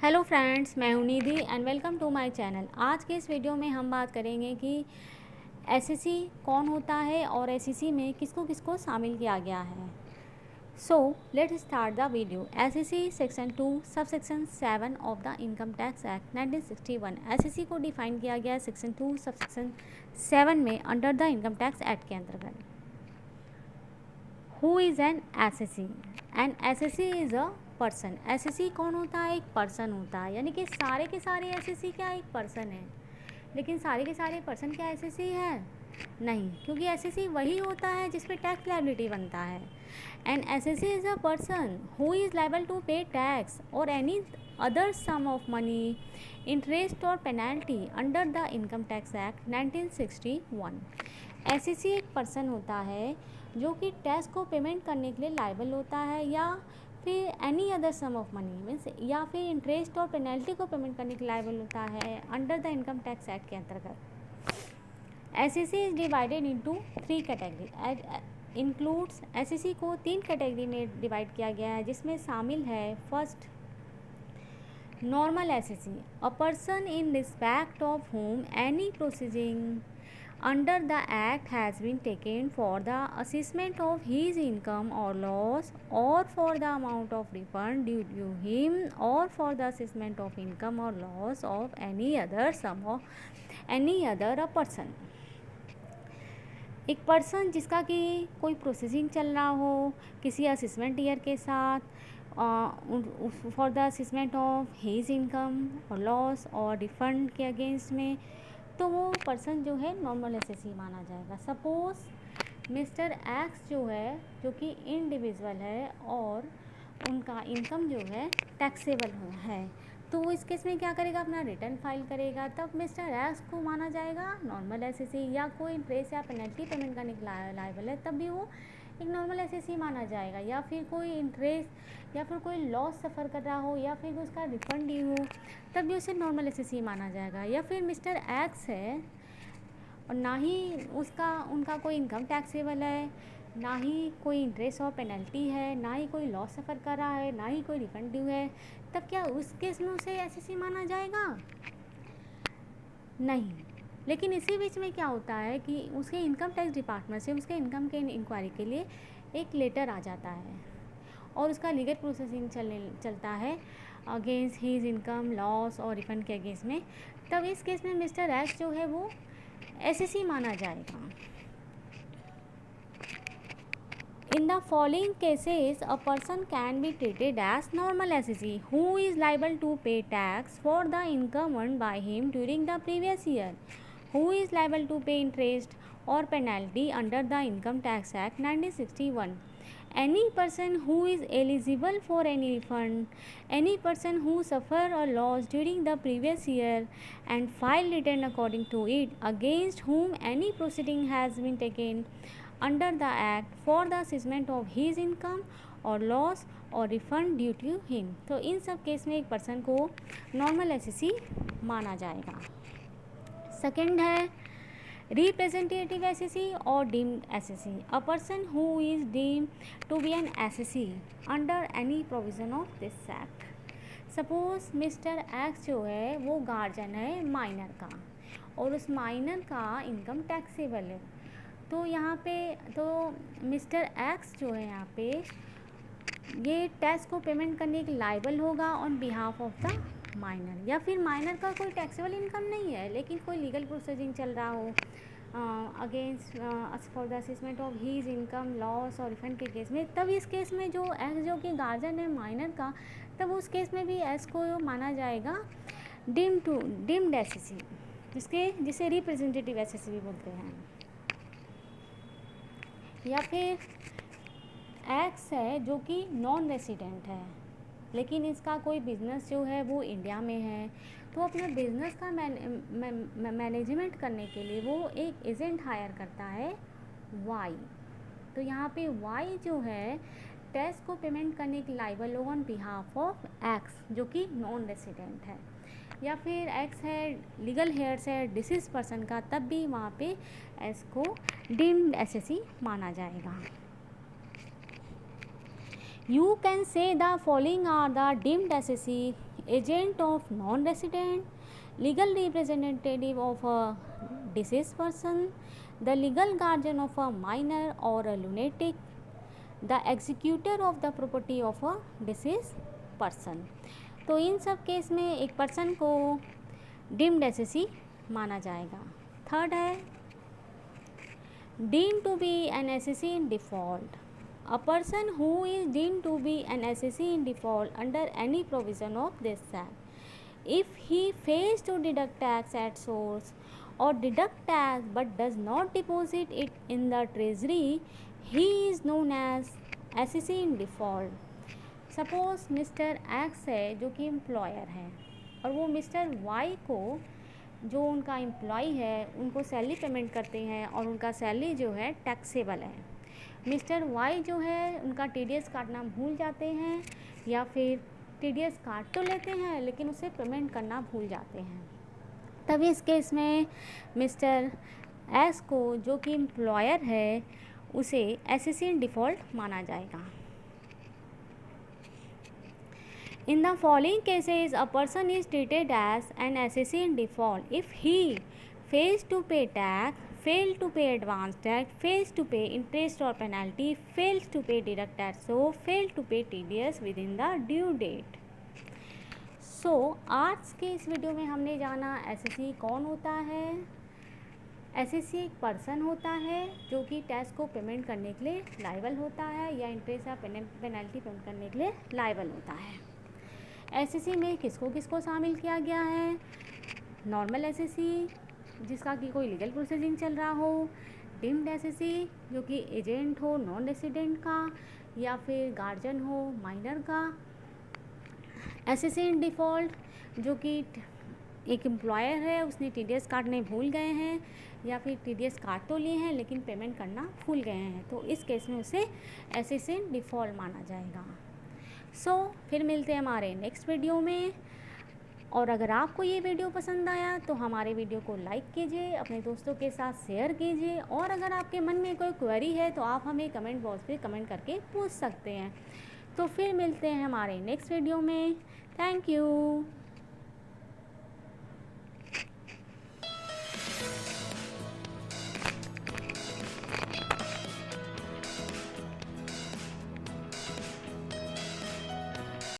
Hello friends, मैं हूं Nidhi and welcome to my channel. आज के इस वीडियो में हम बात करेंगे कि एसएससी कौन होता है और एसएससी में किसको किसको शामिल किया गया है। So let's start the video. SSC section 2 sub section 7 of the income tax act 1961। SSC को डिफाइन किया गया है सेक्शन 2 सब सेक्शन 7 में under the income tax act के अंतर्गत। Who is an SSC? An SSC is a person. SSC कौन होता है? एक पर्सन होता है, यानी कि सारे के सारे एसएससी क्या एक पर्सन है। लेकिन सारे के सारे पर्सन क्या एसएससी है? नहीं, क्योंकि एसएससी वही होता है जिस पे टैक्स लायबिलिटी बनता है। An SSC is a person who is liable to pay tax or any other sum of money, interest or penalty under the income tax act 1961। Assessee एक पर्सन होता है जो कि टैक्स को पेमेंट करने के लिए लायबल होता है, या फिर any other sum of money means या फिर इंटरेस्ट और पेनल्टी को पेमेंट करने के लायबल होता है under the income tax act के अंतर्गत। SSC is divided into 3 category. Includes SSC को 3 कैटेगरी में डिवाइड किया गया है, जिसमें शामिल है first normal SSC, a person in respect of whom any proceeding under the act has been taken for the assessment of his income or loss, or for the amount of refund due to him, or for the assessment of income or loss of any other sum of any other a person। एक person जिसका कि कोई processing चल रहा हो किसी assessment year के साथ, for the assessment of his income और लॉस और रिफंड के अगेंस्ट में, तो वो पर्सन जो है नॉर्मल एसएससी माना जाएगा। सपोज मिस्टर एक्स जो है, जो कि इंडिविजुअल है और उनका इनकम जो है टैक्सेबल है, तो वो इस केस में क्या करेगा? अपना रिटर्न फाइल करेगा, तब मिस्टर एक्स को माना जाएगा नॉर्मल एसएससी। या कोई इंटरेस्ट या पेनल्टी पेमेंट करने के लायबल है, तब भी वो एक नॉर्मल एसएससी माना जाएगा। या फिर कोई इंटरेस्ट या फिर कोई लॉस सफ़र कर रहा हो या फिर उसका रिफंड ड्यू हो, तब भी उसे नॉर्मल एसएससी माना जाएगा। या फिर मिस्टर एक्स है और ना ही उनका कोई इनकम टैक्सेबल है, ना ही कोई इंटरेस्ट और पेनल्टी है, ना ही कोई लॉस सफ़र कर रहा है, ना ही कोई रिफंड ड्यू है, तब क्या उस केस में उसे एसएससी माना जाएगा? नहीं। लेकिन इसी बीच में क्या होता है कि उसके इनकम टैक्स डिपार्टमेंट से उसके इनकम के इंक्वायरी के लिए एक लेटर आ जाता है और उसका लीगल प्रोसेसिंग चलता है अगेंस्ट हीज इनकम लॉस और रिफंड के अगेंस्ट में, तब इस केस में मिस्टर एक्स जो है वो एसएससी माना जाएगा। In the following cases, a person can be treated as normal SEC who is liable to pay tax for the income earned by him during the previous year, who is liable to pay interest or penalty under the Income Tax Act 1961, any person who is eligible for any refund, any person who suffered a loss during the previous year and filed return according to it, against whom any proceeding has been taken under the act for the assessment of his income or loss or refund due to him। तो इन सब case में एक person को normal SSC माना जाएगा। Second है representative SSC और deemed SSC, a person who is deemed to be an SSC under any provision of this act. Suppose mister X जो है वो गार्जियन है माइनर का और उस माइनर का इनकम टैक्सेबल है, तो यहाँ पे तो मिस्टर एक्स जो है यहाँ पे ये टैक्स को पेमेंट करने के लायबल होगा on behalf of the minor. या फिर माइनर का कोई टैक्सेबल इनकम नहीं है लेकिन कोई लीगल प्रोसेसिंग चल रहा हो against for the assessment of his income loss और रिफंड के केस में, तब इस केस में जो एक्स जो कि गार्जियन है माइनर का, तब उस केस में भी एक्स को माना जाएगा डीम्ड एसएससी, जिसे रिप्रेजेंटेटिव एसएससी भी बोलते हैं। या फिर एक्स है जो कि नॉन रेसिडेंट है लेकिन इसका कोई बिज़नेस जो है वो इंडिया में है, तो अपने बिज़नेस का मैनेजमेंट करने के लिए वो एक एजेंट हायर करता है वाई। तो यहाँ पे वाई जो है टैक्स को पेमेंट करने के लायबल होगा ऑन बिहाफ ऑफ एक्स जो कि नॉन रेसिडेंट है। या फिर एक्स है लीगल हेयर्स है डिसीज पर्सन का, तब भी वहाँ पे एक्स को डीम्ड एसएससी माना जाएगा। You can say the following are the deemed SSC agent of non-resident, legal representative of a deceased person, the legal guardian of a minor or a lunatic, the executor of the property of a deceased person. तो इन सब case में एक person को deemed SSC माना जाएगा. Third है deemed to be an SSC in default. A person who is deemed to be an SSC in default under any provision of this act, if he fails to deduct tax at source or deduct tax but does not deposit it in the treasury, he is known as SSC in default. Suppose mister x है जो कि employer है और वो mister Y को जो उनका employ है उनको सैलरी पेमेंट करते हैं और उनका सैलरी जो है टैक्सेबल है. मिस्टर वाई जो है उनका टीडीएस काटना भूल जाते हैं या फिर टीडीएस काट तो लेते हैं लेकिन उसे पेमेंट करना भूल जाते हैं. तभी इस केस में मिस्टर एस को जो कि एम्प्लॉयर है उसे एसएससी इन डिफ़ॉल्ट माना जाएगा. In the following cases, a person is treated as an SSC in default if he fails to pay tax, fails to pay advance tax, fails to pay interest or penalty, fails to pay deduct tax, so fails to pay TDS within the due date. So आज के इस video में हमने जाना SSC कौन होता है. SSC एक पर्सन होता है जो कि टैक्स को पेमेंट करने के लिए लायबल होता है या इंटरेस्ट या पेनल्टी पेमेंट करने के लिए लायबल होता है. एसएससी में किसको किसको शामिल किया गया है. नॉर्मल एसएससी जिसका कि कोई लीगल प्रोसेसिंग चल रहा हो, डीम्ड एसएससी जो कि एजेंट हो नॉन रेसिडेंट का या फिर गार्जियन हो माइनर का, एसएससी इन डिफ़ॉल्ट जो कि एक एम्प्लॉयर है उसने टीडीएस काटने भूल गए हैं या फिर टीडीएस काट तो लिए हैं लेकिन पेमेंट करना भूल गए हैं, तो इस केस में उसे एसएससी इन डिफ़ॉल्ट माना जाएगा. फिर मिलते हैं हमारे नेक्स्ट वीडियो में. और अगर आपको ये वीडियो पसंद आया तो हमारे वीडियो को लाइक कीजिए, अपने दोस्तों के साथ शेयर कीजिए और अगर आपके मन में कोई क्वेरी है तो आप हमें कमेंट बॉक्स पे कमेंट करके पूछ सकते हैं. तो फिर मिलते हैं हमारे नेक्स्ट वीडियो में. Thank you.